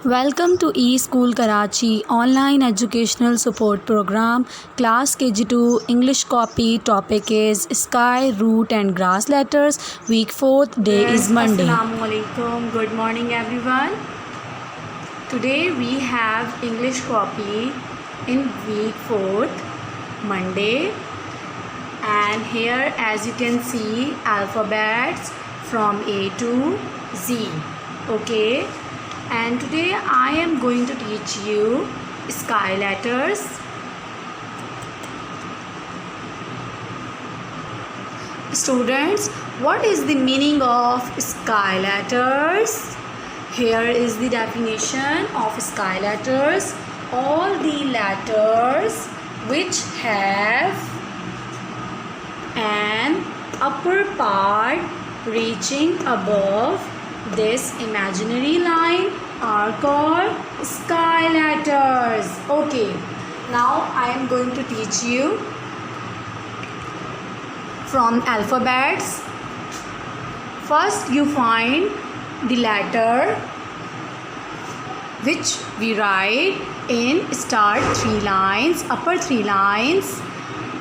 Welcome to eSchool Karachi online educational support program class KG2 English copy. Topic is sky, root and grass letters. Week 4th, day is Monday. Assalamualaikum. Good morning everyone. Today we have English copy in week 4th, Monday, and here as you can see alphabets from A to Z. Okay, and today I am going to teach you sky letters. Students, what is the meaning of sky letters? Here is the definition of sky letters. All the letters which have an upper part reaching above this imaginary line are called sky letters. Okay, now I am going to teach you from alphabets. First you find the letter which we write in start 3 lines, upper 3 lines.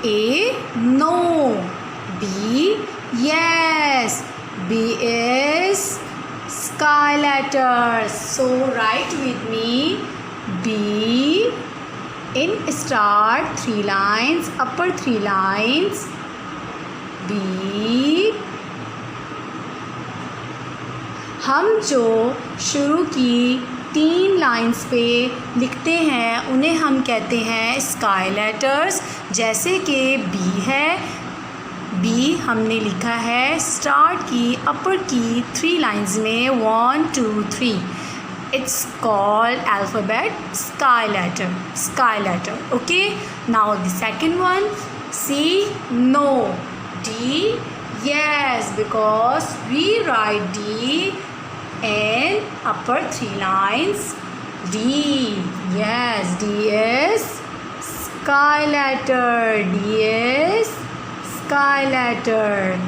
A, no. B, yes. B is sky letters. So write with me B in start 3 lines, upper 3 lines. B. हम जो शुरू की 3 lines पे लिखते हैं उन्हें हम कहते हैं स्काई लेटर्स. जैसे कि बी है, बी हमने लिखा है स्टार्ट की अपर की 3 लाइंस में 1 2 3. It's called alphabet sky letter. Okay, now the second one. C, no. D, yes, because we write D in upper 3 lines. D, yes, D is sky letter. D is sky letter.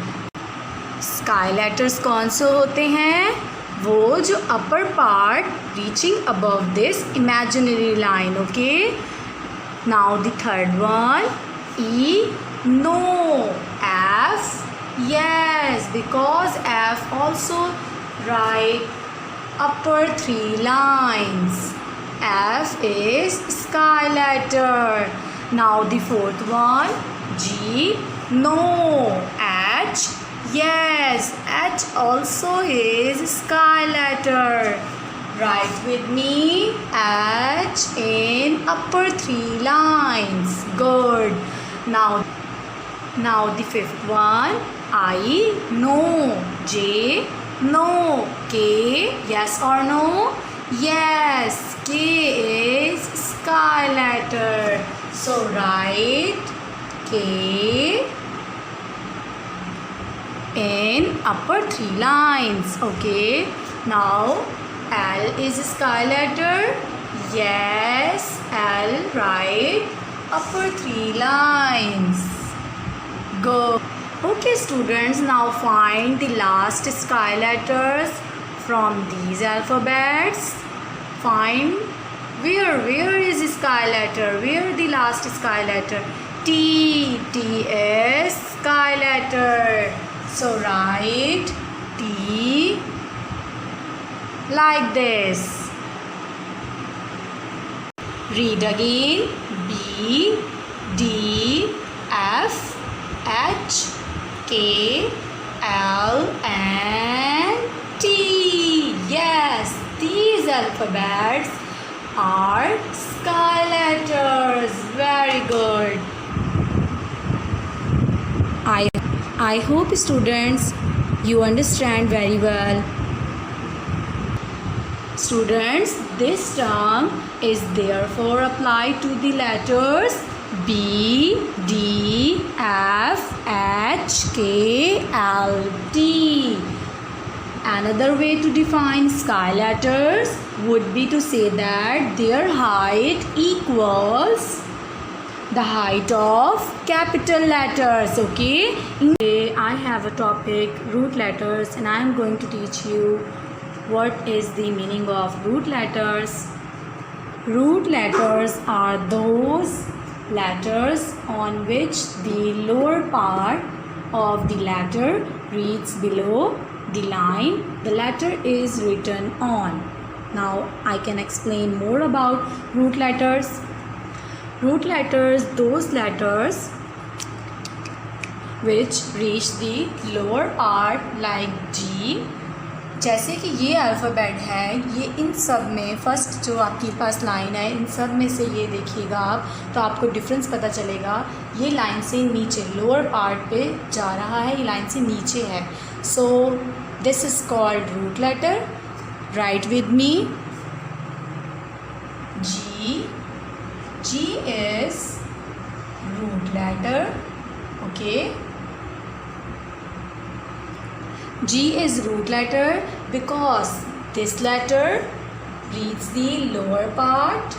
Sky letters कौन से होते हैं? वो जो upper part reaching above this imaginary line. Okay, now the third one. E, no. F, yes, because F also write upper 3 lines. F is sky letter. Now the fourth one. G, no. H, yes, H also is sky letter. Write with me H in upper 3 lines. Good. Now the fifth one. I, no. J, no. K, yes or no? Yes, K is sky letter. So write K in upper 3 lines. Okay, now L is sky letter. Yes, L, write upper 3 lines. Go. Okay students, now find the last sky letters from these alphabets. Find where is the sky letter? Where the last sky letter? T. T is sky letter. So write T like this. Read again. B, D, F, H, K, L and T. Yes, these alphabets are sky letters. Very good. I hope students you understand very well. Students, this term is therefore applied to the letters B, D, F, H, K, L, T. Another way to define sky letters would be to say that their height equals the height of capital letters. Okay, today I have a topic root letters and I am going to teach you What is the meaning of root letters? Root letters are those letters on which the lower part of the letter reads below the line the letter is written on. Now I can explain more about root letters. Root letters, those letters which reach the lower part like G. जैसे कि ये alphabet है, ये इन सब में first जो आपके पास line है, इन सब में से ये देखिएगा आप तो आपको डिफरेंस पता चलेगा. ये लाइन से नीचे लोअर पार्ट पे जा रहा है, ये लाइन से नीचे है. So this is called root letter. Right with me. G. G is root letter. Okay. G is root letter because this letter reads the lower part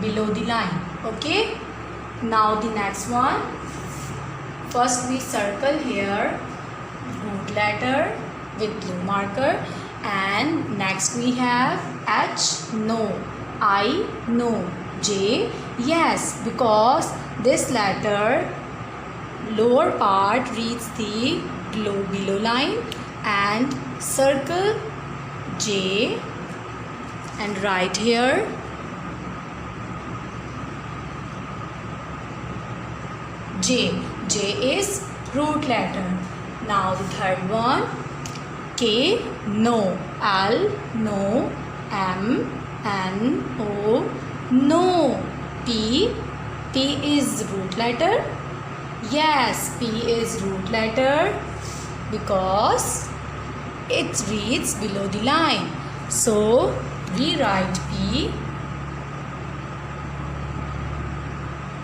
below the line. Okay. Now the next one. First we circle here root letter with blue marker, and next we have H. No. I. No. J. Yes, because this letter lower part reads the below line, and circle J and write here J. J is root letter. Now the third one. K. No. L. No. M. N. O. No. P. P is root letter. Yes, P is root letter because it reads below the line. So we write P.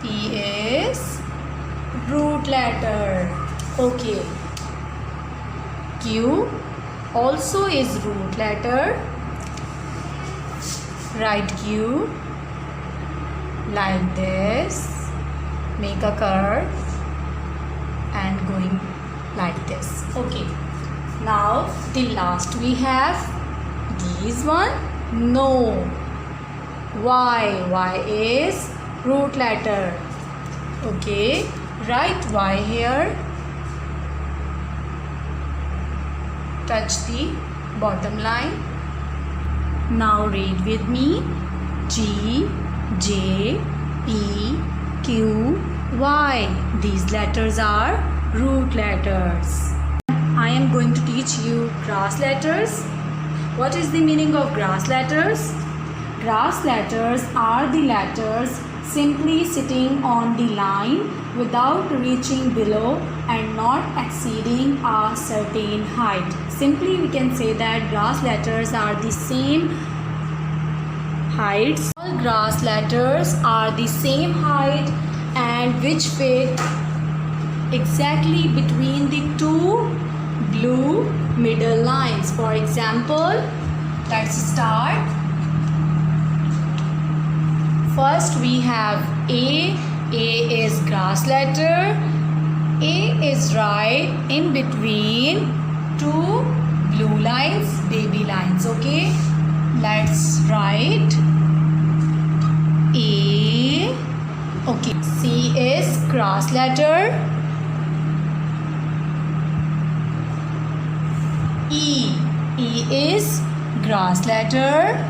P is root letter. Okay. Q also is root letter. Write Q like this. Make a curve and going like this. Okay. Now the last we have these one. No. Y. Y is root letter. Okay. Write Y here. Touch the bottom line. Now read with me. G. J. P. Q. Y. These letters are root letters. I am going to teach you grass letters. What is the meaning of grass letters? Grass letters are the letters simply sitting on the line without reaching below and not exceeding a certain height. Simply we can say that grass letters are the same heights. All grass letters are the same height and which fit exactly between the two blue middle lines. For example, let's start. First we have A. A is grass letter. A is right in between two blue lines, baby lines. Okay, let's write A. Okay, C is grass letter. E. E is grass letter.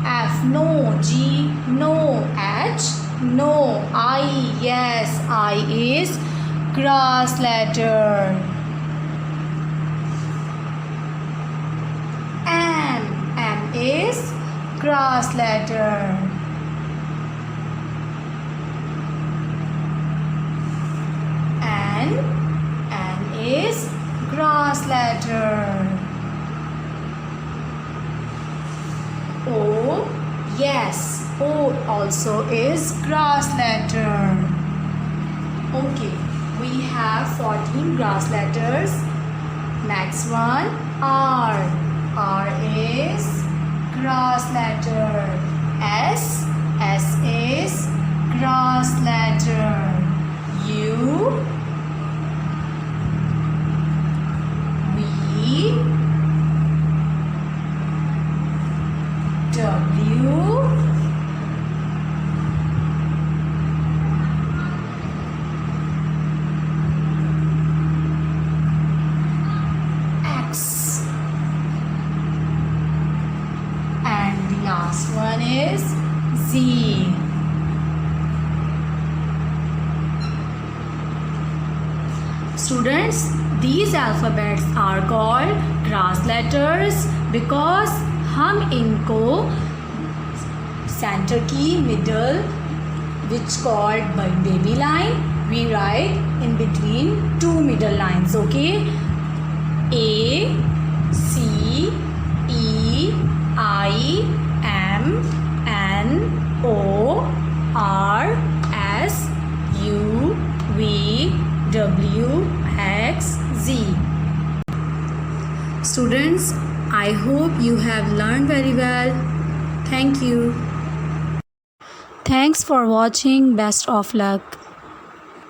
F. No. G. No. H. No. I. Yes, I is grass letter. M. M is grass letter. N. N is grass letter. O. Yes, O also is grass letter. Okay, we have 14 grass letters. Next one, R. R is grass letter. S. S is grass letter. U. V. is Z. Students, these alphabets are called grass letters because हम इनको center की middle, which called by baby line, we write in between two middle lines. Okay, A, C, E, I, M, N, O, R, S, U, V, W, X, Z. Students, I hope you have learned very well. Thank you. Thanks for watching. Best of luck.